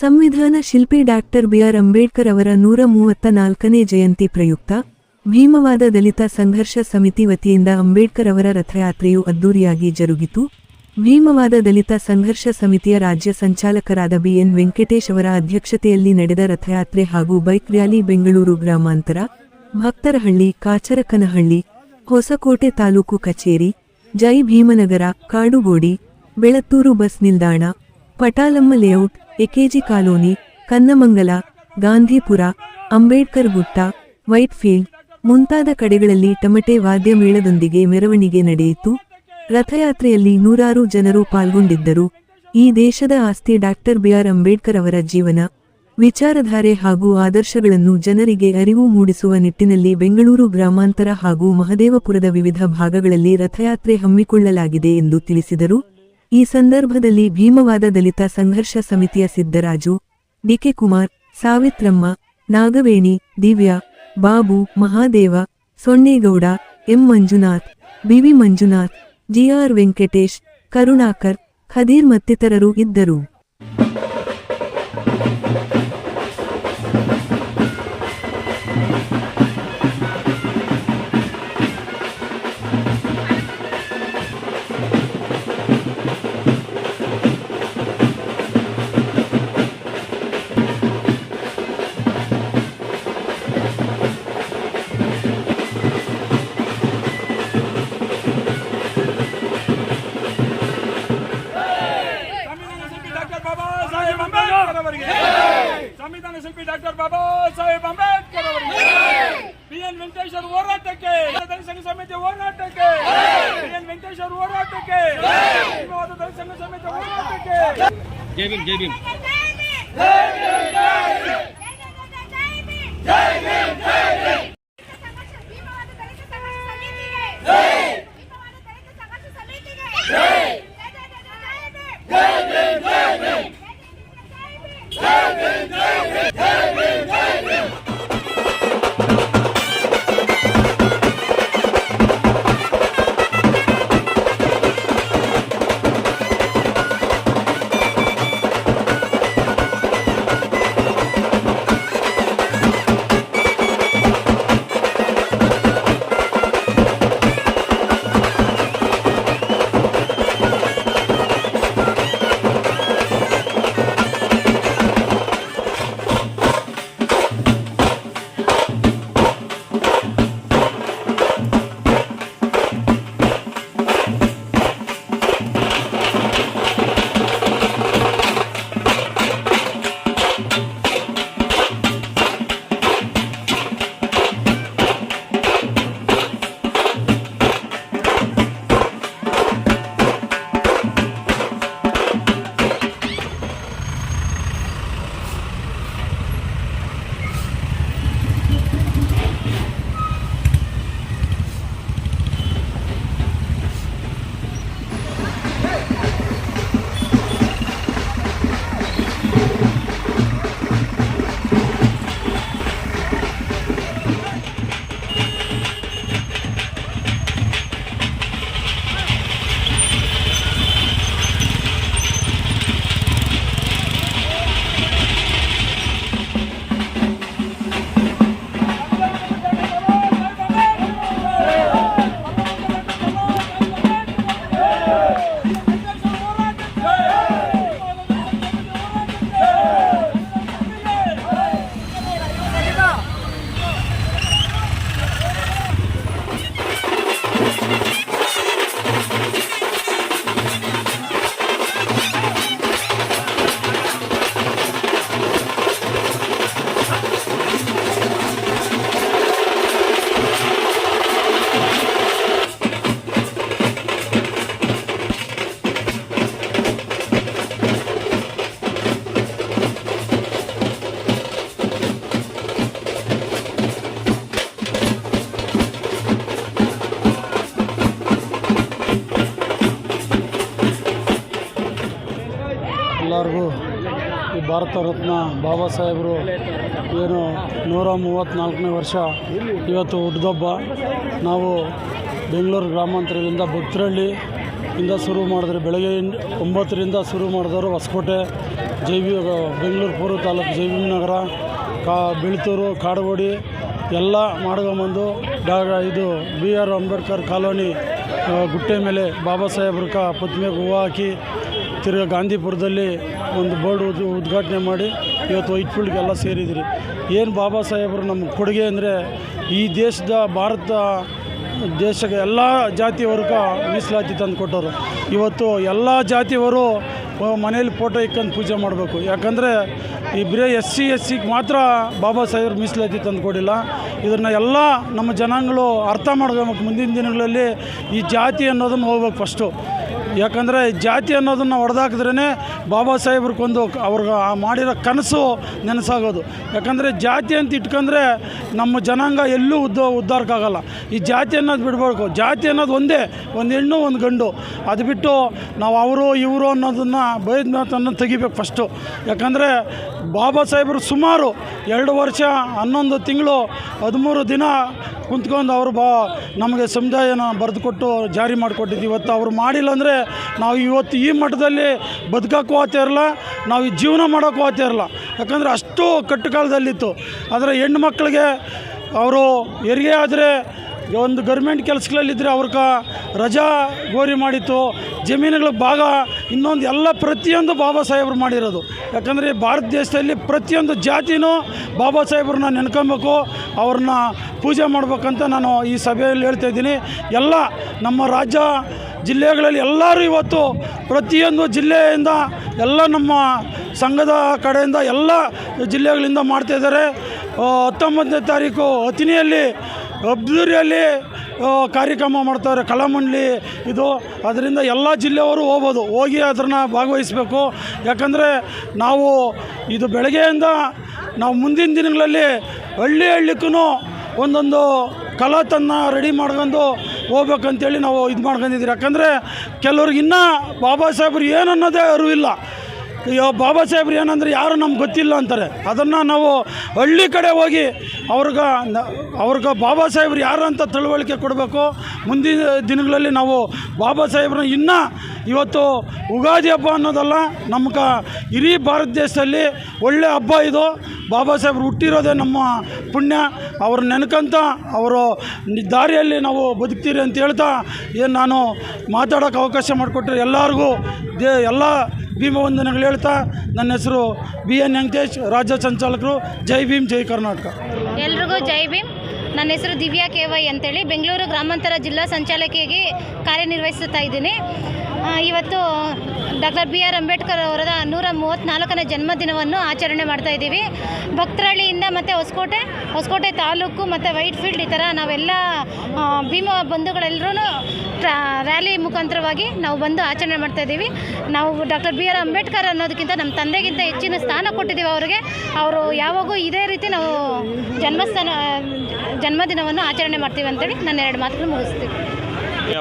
ಸಂವಿಧಾನ ಶಿಲ್ಪಿ doctor B R. Ambedkar ಅವರ 134ನೇ ಜಯಂತಿ ಪ್ರಯುಕ್ತ ಭೀಮವಾದ ದಲಿತ ಸಂಘರ್ಷ ಸಮಿತಿ ವತಿಯಿಂದ ಅಂಬೇಡ್ಕರ್ ಅವರ ರಥಯಾತ್ರೆಯು ಅದ್ದೂರಿಯಾಗಿ ಜರುಗಿತು. ಭೀಮವಾದ ದಲಿತ ಸಂಘರ್ಷ ಸಮಿತಿಯ ರಾಜ್ಯ ಸಂಚಾಲಕರಾದ ಬಿ.ಎನ್. ವೆಂಕಟೇಶ್ ಅವರ ಅಧ್ಯಕ್ಷತೆಯಲ್ಲಿ ನಡೆದ ರಥಯಾತ್ರೆ ಹಾಗೂ ಬೈಕ್ ರ್ಯಾಲಿ ಬೆಂಗಳೂರು ಗ್ರಾಮಾಂತರ, ಭಕ್ತರಹಳ್ಳಿ, ಕಾಚರಕನಹಳ್ಳಿ, ಹೊಸಕೋಟೆ ತಾಲೂಕು ಕಚೇರಿ, ಜೈ ಭೀಮನಗರ, ಕಾಡುಗೋಡಿ, ಬೆಳತ್ತೂರು ಬಸ್ ನಿಲ್ದಾಣ, ಪಟಾಲಮ್ಮ ಲೇಔಟ್, ಎಕೆಜಿ ಕಾಲೋನಿ, ಕನ್ನಮಂಗಲ, ಗಾಂಧಿಪುರ, ಅಂಬೇಡ್ಕರ್ ಗುಟ್ಟ, ವೈಟ್ಫೀಲ್ಡ್ ಮುಂತಾದ ಕಡೆಗಳಲ್ಲಿ ಟಮಟೆ ವಾದ್ಯ ಮೇಳದೊಂದಿಗೆ ಮೆರವಣಿಗೆ ನಡೆಯಿತು. ರಥಯಾತ್ರೆಯಲ್ಲಿ ನೂರಾರು ಜನರು ಪಾಲ್ಗೊಂಡಿದ್ದರು. ಈ ದೇಶದ ಆಸ್ತಿ ಡಾಕ್ಟರ್ ಬಿ.ಆರ್. ಅಂಬೇಡ್ಕರ್ ಅವರ ಜೀವನ, ವಿಚಾರಧಾರೆ ಹಾಗೂ ಆದರ್ಶಗಳನ್ನು ಜನರಿಗೆ ಅರಿವು ಮೂಡಿಸುವ ನಿಟ್ಟಿನಲ್ಲಿ ಬೆಂಗಳೂರು ಗ್ರಾಮಾಂತರ ಹಾಗೂ ಮಹದೇವಪುರದ ವಿವಿಧ ಭಾಗಗಳಲ್ಲಿ ರಥಯಾತ್ರೆ ಹಮ್ಮಿಕೊಳ್ಳಲಾಗಿದೆ ಎಂದು ತಿಳಿಸಿದರು. ಈ ಸಂದರ್ಭದಲ್ಲಿ ಭೀಮವಾದ ದಲಿತ ಸಂಘರ್ಷ ಸಮಿತಿಯ Siddaraju, DK. Kumar, Savitramma, Nagaveni, Divya, Babu, Mahadeva, Sonnegowda, M. Manjunath, BV. Manjunath, G R. Venkatesh, Karunakar, Khadeer ಮತ್ತಿತರರು ಇದ್ದರು. ಸಂವಿಧಾನ ಶಿಲ್ಪಿ ಡಾಕ್ಟರ್ ಬಾಬಾ ಸಾಹೇಬ್ ಅಂಬೇಡ್ಕರ್ ಅವರಿಗೆ, ಬಿ.ಎನ್. ವೆಂಕಟೇಶ್ ಅವರ ಹೋರಾಟಕ್ಕೆ, ದಲಿತ ಸಂಘ ಸಮಿತಿ ಹೋರಾಟಕ್ಕೆ, ಬಿ.ಎನ್. ವೆಂಕಟೇಶ್ ಅವರ ಹೋರಾಟಕ್ಕೆ, ಭೀಮವಾದ ದಲಿತ ಸಂಘ ಸಮಿತಿ ಹೋರಾಟಕ್ಕೆ. ಜೈ ಭೀಮ್, ಜೈ ಭೀಮ್, ಜೈ ಭೀಮ್, ಜೈ ಭೀಮ್, ಜೈ ಭೀಮ್. ಎಲ್ಲರಿಗೂ ಈ ಭಾರತ ರತ್ನ ಬಾಬಾ ಸಾಹೇಬರು ಏನು 134ನೇ ವರ್ಷ ಇವತ್ತು ಹುಟ್ಟಿದಬ್ಬ. ನಾವು ಬೆಂಗಳೂರು ಗ್ರಾಮಾಂತರದಿಂದ ಭಕ್ತರಹಳ್ಳಿಯಿಂದ ಶುರು ಮಾಡಿದ್ರೆ ಬೆಳಗ್ಗೆ 9ರಿಂದ ಶುರು ಮಾಡಿದವರು ಹೊಸಕೋಟೆ, ಬೆಂಗಳೂರು ಪೂರ್ವ ತಾಲೂಕು ಜೈವಿಂ ನಗರ ಬೆಳ್ತೂರು ಕಾಡುಗೋಡಿ ಎಲ್ಲ ಮಾಡ್ಕೊಂಬಂದು ಇದು BR ಅಂಬೇಡ್ಕರ್ ಕಾಲೋನಿ ಗುಟ್ಟೆ ಮೇಲೆ ಬಾಬಾ ಸಾಹೇಬ್ರ ಪ್ರತಿಮೆಗೆ ಹೂವು ಹಾಕಿ ತಿರ್ಗಿ ಗಾಂಧಿಪುರದಲ್ಲಿ ಒಂದು ಬೋರ್ಡ್ ಉದ್ಘಾಟನೆ ಮಾಡಿ ಇವತ್ತು ವೈಟ್ಫೀಲ್ಡ್ಗೆಲ್ಲ ಸೇರಿದ್ರಿ. ಏನು ಬಾಬಾ ಸಾಹೇಬರು ನಮ್ಮ ಕೊಡುಗೆ ಅಂದರೆ ಈ ಭಾರತ ದೇಶಕ್ಕೆ ಎಲ್ಲ ಜಾತಿಯವರ್ಗೆ ಮೀಸಲಾತಿ ತಂದು ಕೊಟ್ಟರು. ಇವತ್ತು ಎಲ್ಲ ಜಾತಿಯವರು ಮನೇಲಿ ಫೋಟೋ ಇಕ್ಕೊಂಡು ಪೂಜೆ ಮಾಡಬೇಕು. ಯಾಕಂದರೆ ಈ ಬರೀ SC ಮಾತ್ರ ಬಾಬಾ ಸಾಹೇಬ್ರು ಮೀಸಲಾತಿ ತಂದು ಕೊಡಿಲ್ಲ. ಇದನ್ನು ಎಲ್ಲ ನಮ್ಮ ಜನಾಂಗಗಳು ಅರ್ಥ ಮಾಡ್ಕೋಬೇಕು. ಮುಂದಿನ ದಿನಗಳಲ್ಲಿ ಈ ಜಾತಿ ಅನ್ನೋದನ್ನು ಹೋಗ್ಬೇಕು ಫಸ್ಟು. ಯಾಕಂದರೆ ಜಾತಿ ಅನ್ನೋದನ್ನು ಹೊಡೆದಾಕಿದ್ರೇ ಬಾಬಾ ಸಾಹೇಬ್ರಿಗೊಂದು ಅವ್ರಿಗೆ ಮಾಡಿರೋ ಕನಸು ನೆನಸಾಗೋದು. ಯಾಕಂದರೆ ಜಾತಿ ಅಂತ ಇಟ್ಕೊಂಡ್ರೆ ನಮ್ಮ ಜನಾಂಗ ಎಲ್ಲೂ ಉದ್ಧಾರಕ್ಕಾಗಲ್ಲ. ಈ ಜಾತಿ ಅನ್ನೋದು ಬಿಡಬೇಕು. ಜಾತಿ ಅನ್ನೋದು ಒಂದೇ, ಒಂದು ಹೆಣ್ಣು ಒಂದು ಗಂಡು. ಅದು ಬಿಟ್ಟು ನಾವು ಅವರು ಇವರು ಅನ್ನೋದನ್ನು ಬೈದ ಮಾತನ್ನು ತೆಗಿಬೇಕು ಫಸ್ಟು. ಯಾಕಂದರೆ ಬಾಬಾ ಸಾಹೇಬರು ಸುಮಾರು 2 ವರ್ಷ 11 ತಿಂಗಳು 13 ದಿನ ಕುಂತ್ಕೊಂಡು ಅವರು ನಮಗೆ ಸಮುದಾಯನ ಬರೆದುಕೊಟ್ಟು ಜಾರಿ ಮಾಡಿಕೊಟ್ಟಿದ್ದು. ಇವತ್ತು ಅವರು ಮಾಡಿಲ್ಲ ಅಂದರೆ ನಾವು ಇವತ್ತು ಈ ಮಟ್ಟದಲ್ಲಿ ಬದುಕೋಕ್ಕೂ ಆಗ್ತಾ ಇರಲ್ಲ, ನಾವು ಈ ಜೀವನ ಮಾಡೋಕ್ಕೂ ಆಗ್ತಾ ಇರಲ್ಲ. ಯಾಕಂದರೆ ಅಷ್ಟು ಕಟ್ಟು ಕಾಲದಲ್ಲಿತ್ತು. ಆದರೆ ಹೆಣ್ಣು ಮಕ್ಕಳಿಗೆ ಅವರು ಹೆರಿಗೆ ಆದರೆ ಒಂದು ಗೌರ್ಮೆಂಟ್ ಕೆಲಸಗಳಲ್ಲಿದ್ದರೆ ಅವ್ರಿಗೆ ರಜಾ ಗೋರಿ ಮಾಡಿತ್ತು, ಜಮೀನುಗಳ ಭಾಗ ಇನ್ನೊಂದು ಎಲ್ಲ ಪ್ರತಿಯೊಂದು ಬಾಬಾ ಸಾಹೇಬರು ಮಾಡಿರೋದು. ಯಾಕಂದರೆ ಭಾರತ ದೇಶದಲ್ಲಿ ಪ್ರತಿಯೊಂದು ಜಾತಿನೂ ಬಾಬಾ ಸಾಹೇಬ್ರನ್ನ ನೆನ್ಕೊಬೇಕು, ಅವ್ರನ್ನ ಪೂಜೆ ಮಾಡ್ಬೇಕಂತ ನಾನು ಈ ಸಭೆಯಲ್ಲಿ ಹೇಳ್ತಾಯಿದ್ದೀನಿ. ಎಲ್ಲ ನಮ್ಮ ರಾಜ್ಯ ಜಿಲ್ಲೆಗಳಲ್ಲಿ ಎಲ್ಲರೂ ಇವತ್ತು ಪ್ರತಿಯೊಂದು ಜಿಲ್ಲೆಯಿಂದ ಎಲ್ಲ ನಮ್ಮ ಸಂಘದ ಕಡೆಯಿಂದ ಎಲ್ಲ ಜಿಲ್ಲೆಗಳಿಂದ ಮಾಡ್ತಾಯಿದ್ದಾರೆ. 19ನೇ ತಾರೀಕು ಅತಿನಿಯಲ್ಲಿ ಅಬ್ದೂರಿಯಲ್ಲಿ ಕಾರ್ಯಕ್ರಮ ಮಾಡ್ತಾರೆ, ಕಲಾಮಂಡಲಿ ಇದು. ಅದರಿಂದ ಎಲ್ಲ ಜಿಲ್ಲೆಯವರು ಹೋಗಿ ಅದನ್ನು ಭಾಗವಹಿಸಬೇಕು. ಯಾಕಂದರೆ ನಾವು ಇದು ಬೆಳಗ್ಗೆಯಿಂದ ನಾವು ಮುಂದಿನ ದಿನಗಳಲ್ಲಿ ಹಳ್ಳಿಕ್ಕೂ ಒಂದೊಂದು ಕಲಾತನ್ನು ರೆಡಿ ಮಾಡ್ಕೊಂಡು ಹೋಗ್ಬೇಕಂತೇಳಿ ನಾವು ಇದು ಮಾಡ್ಕೊಂಡಿದ್ದೀವಿ. ಯಾಕಂದರೆ ಕೆಲವ್ರಿಗೆ ಇನ್ನೂ ಬಾಬಾ ಸಾಹೇಬ್ರು ಏನು ಅನ್ನೋದೇ ಅರಿವಿಲ್ಲ. ಬಾಬಾ ಸಾಹೇಬ್ರು ಏನಂದರೆ ಯಾರು ನಮ್ಗೆ ಗೊತ್ತಿಲ್ಲ ಅಂತಾರೆ. ಅದನ್ನು ನಾವು ಹಳ್ಳಿ ಕಡೆ ಹೋಗಿ ಅವ್ರಿಗೆ ಬಾಬಾ ಸಾಹೇಬ್ರು ಯಾರು ಅಂತ ತಿಳುವಳಿಕೆ ಕೊಡಬೇಕು. ಮುಂದಿನ ದಿನಗಳಲ್ಲಿ ನಾವು ಬಾಬಾ ಸಾಹೇಬ್ರನ್ನ ಇನ್ನೂ ಇವತ್ತು ಯುಗಾದಿ ಹಬ್ಬ ಅನ್ನೋದಲ್ಲ, ನಮ್ಗೆ ಇಡೀ ಭಾರತ ದೇಶದಲ್ಲಿ ಒಳ್ಳೆ ಹಬ್ಬ ಇದು. ಬಾಬಾ ಸಾಹೇಬ್ರು ಹುಟ್ಟಿರೋದೇ ನಮ್ಮ ಪುಣ್ಯ. ಅವ್ರು ನೆನ್ಕಂತ ಅವರು ದಾರಿಯಲ್ಲಿ ನಾವು ಬದುಕ್ತೀರಿ ಅಂತ ಹೇಳ್ತಾ ಏನು ನಾನು ಮಾತಾಡೋಕ್ಕೆ ಅವಕಾಶ ಮಾಡಿಕೊಟ್ರೆ ಎಲ್ಲರಿಗೂ ಎಲ್ಲ ಭೀಮವಂದನೆಗಳು ಹೇಳ್ತಾ, ನನ್ನ ಹೆಸರು BN ವೆಂಕಟೇಶ್, ರಾಜ್ಯ ಸಂಚಾಲಕರು. ಜೈ ಭೀಮ್, ಜೈ ಕರ್ನಾಟಕ. ಎಲ್ರಿಗೂ ಜೈ ಭೀಮ್. ನನ್ನ ಹೆಸರು ದಿವ್ಯಾ KY ಅಂತೇಳಿ ಬೆಂಗಳೂರು ಗ್ರಾಮಾಂತರ ಜಿಲ್ಲಾ ಸಂಚಾಲಕಿಯಾಗಿ ಕಾರ್ಯನಿರ್ವಹಿಸುತ್ತಾ ಇದ್ದೀನಿ. ಇವತ್ತು ಡಾಕ್ಟರ್ BR ಅಂಬೇಡ್ಕರ್ ಅವರ 134ನೇ ಜನ್ಮದಿನವನ್ನು ಆಚರಣೆ ಮಾಡ್ತಾ ಇದ್ದೀವಿ. ಭಕ್ತರಹಳ್ಳಿಯಿಂದ ಮತ್ತು ಹೊಸಕೋಟೆ ತಾಲೂಕು ಮತ್ತು ವೈಟ್ಫೀಲ್ಡ್ ಈ ಥರ ನಾವೆಲ್ಲ ಭೀಮ ಬಂಧುಗಳೆಲ್ಲರೂ ರ್ಯಾಲಿ ಮುಖಾಂತರವಾಗಿ ನಾವು ಬಂದು ಆಚರಣೆ ಮಾಡ್ತಾ ಇದ್ದೀವಿ. ನಾವು ಡಾಕ್ಟರ್ BR ಅಂಬೇಡ್ಕರ್ ಅನ್ನೋದಕ್ಕಿಂತ ನಮ್ಮ ತಂದೆಗಿಂತ ಹೆಚ್ಚಿನ ಸ್ಥಾನ ಕೊಟ್ಟಿದ್ದೀವಿ ಅವರಿಗೆ. ಅವರು ಯಾವಾಗೂ ಇದೇ ರೀತಿ ನಾವು ಜನ್ಮದಿನವನ್ನು ಆಚರಣೆ ಮಾಡ್ತೀವಿ ಅಂತೇಳಿ ನಾನು 2 ಮಾತುಗಳು ಮುಗಿಸ್ತೀವಿ.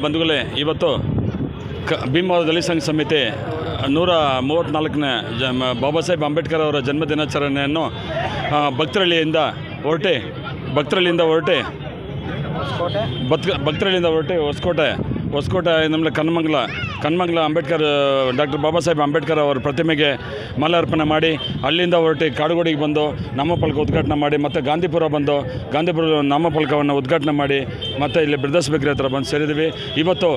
ಬಂಧುಗಳೇ, ಇವತ್ತು ಭೀಮವಾದ ದಲಿತ ಸಂಘ ಸಮಿತಿ 134ನೇ ಬಾಬಾ ಸಾಹೇಬ್ ಅಂಬೇಡ್ಕರ್ ಅವರ ಜನ್ಮದಿನಾಚರಣೆಯನ್ನು ಭಕ್ತರಹಳ್ಳಿಯಿಂದ ಹೊರಟೆ ಹೊಸಕೋಟೆ ನಮ್ಮಲ್ಲಿ ಕನ್ಮಂಗಲ ಅಂಬೇಡ್ಕರ್ ಡಾಕ್ಟರ್ ಬಾಬಾ ಸಾಹೇಬ್ ಅಂಬೇಡ್ಕರ್ ಅವರ ಪ್ರತಿಮೆಗೆ ಮಾಲಾರ್ಪಣೆ ಮಾಡಿ ಅಲ್ಲಿಂದ ಹೊರಟು ಕಾಡುಗೋಡಿಗೆ ಬಂದು ನಾಮಫಲಕ ಉದ್ಘಾಟನೆ ಮಾಡಿ, ಮತ್ತು ಗಾಂಧಿಪುರ ನಾಮಫಲಕವನ್ನು ಉದ್ಘಾಟನೆ ಮಾಡಿ, ಮತ್ತು ಇಲ್ಲಿ ಬ್ರದರ್ಸ್ ಬೇಕರಿ ಹತ್ರ ಬಂದು ಸೇರಿದ್ವಿ. ಇವತ್ತು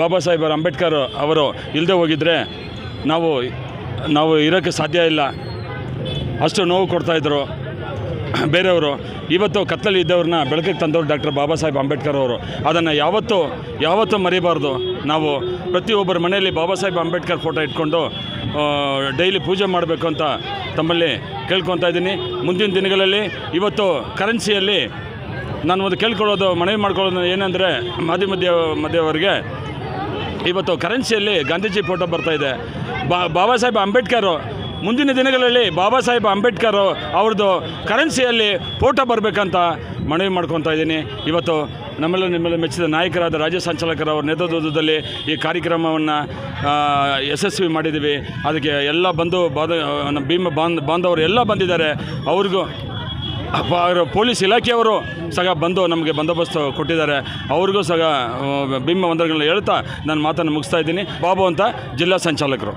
ಬಾಬಾ ಸಾಹೇಬ್ ಅಂಬೇಡ್ಕರ್ ಅವರು ಇಲ್ಲದೆ ಹೋಗಿದ್ದರೆ ನಾವು ಇರೋಕ್ಕೆ ಸಾಧ್ಯ ಇಲ್ಲ. ಅಷ್ಟು ನೋವು ಕೊಡ್ತಾಯಿದ್ರು ಬೇರೆಯವರು. ಇವತ್ತು ಕತ್ತಲಲ್ಲಿ ಇದ್ದವ್ರನ್ನ ಬೆಳಕಿಗೆ ತಂದವರು ಡಾಕ್ಟರ್ ಬಾಬಾ ಸಾಹೇಬ್ ಅಂಬೇಡ್ಕರ್ ಅವರು. ಅದನ್ನು ಯಾವತ್ತೂ ಮರಿಬಾರ್ದು. ನಾವು ಪ್ರತಿಯೊಬ್ಬರ ಮನೆಯಲ್ಲಿ ಬಾಬಾ ಸಾಹೇಬ್ ಅಂಬೇಡ್ಕರ್ ಫೋಟೋ ಇಟ್ಕೊಂಡು ಡೈಲಿ ಪೂಜೆ ಮಾಡಬೇಕು ಅಂತ ತಮ್ಮಲ್ಲಿ ಕೇಳ್ಕೊತಾ ಇದ್ದೀನಿ. ಮುಂದಿನ ದಿನಗಳಲ್ಲಿ ಇವತ್ತು ಕರೆನ್ಸಿಯಲ್ಲಿ ನಾನು ಒಂದು ಮನವಿ ಮಾಡ್ಕೊಳ್ಳೋದು ಏನಂದರೆ, ಮಧ್ಯವರೆಗೆ ಇವತ್ತು ಕರೆನ್ಸಿಯಲ್ಲಿ ಗಾಂಧೀಜಿ ಫೋಟೋ ಬರ್ತಾಯಿದೆ. ಬಾಬಾ ಸಾಹೇಬ್ ಅಂಬೇಡ್ಕರ್ ಮುಂದಿನ ದಿನಗಳಲ್ಲಿ ಬಾಬಾ ಸಾಹೇಬ್ ಅಂಬೇಡ್ಕರ್ ಅವ್ರದ್ದು ಕರೆನ್ಸಿಯಲ್ಲಿ ಫೋಟೋ ಬರಬೇಕಂತ ಮನವಿ ಮಾಡ್ಕೊತಾ ಇದ್ದೀನಿ. ಇವತ್ತು ನಿಮ್ಮಲ್ಲಿ ಮೆಚ್ಚಿದ ನಾಯಕರಾದ ರಾಜ್ಯ ಸಂಚಾಲಕರ ನೇತೃತ್ವದಲ್ಲಿ ಈ ಕಾರ್ಯಕ್ರಮವನ್ನು ಯಶಸ್ವಿ ಮಾಡಿದ್ದೀವಿ. ಅದಕ್ಕೆ ಎಲ್ಲ ಭೀಮ ಬಾಂಧವರು ಎಲ್ಲ ಬಂದಿದ್ದಾರೆ. ಅವ್ರಿಗೂ ಪೊಲೀಸ್ ಇಲಾಖೆಯವರು ಸಹ ಬಂದು ನಮಗೆ ಬಂದೋಬಸ್ತು ಕೊಟ್ಟಿದ್ದಾರೆ. ಅವ್ರಿಗೂ ಸಹ ಭೀಮ ವಂದನೆಗಳನ್ನ ಹೇಳ್ತಾ ನಾನು ಮಾತನ್ನು ಮುಗಿಸ್ತಾ ಇದ್ದೀನಿ. ಬಾಬು ಅಂತ ಜಿಲ್ಲಾ ಸಂಚಾಲಕರು.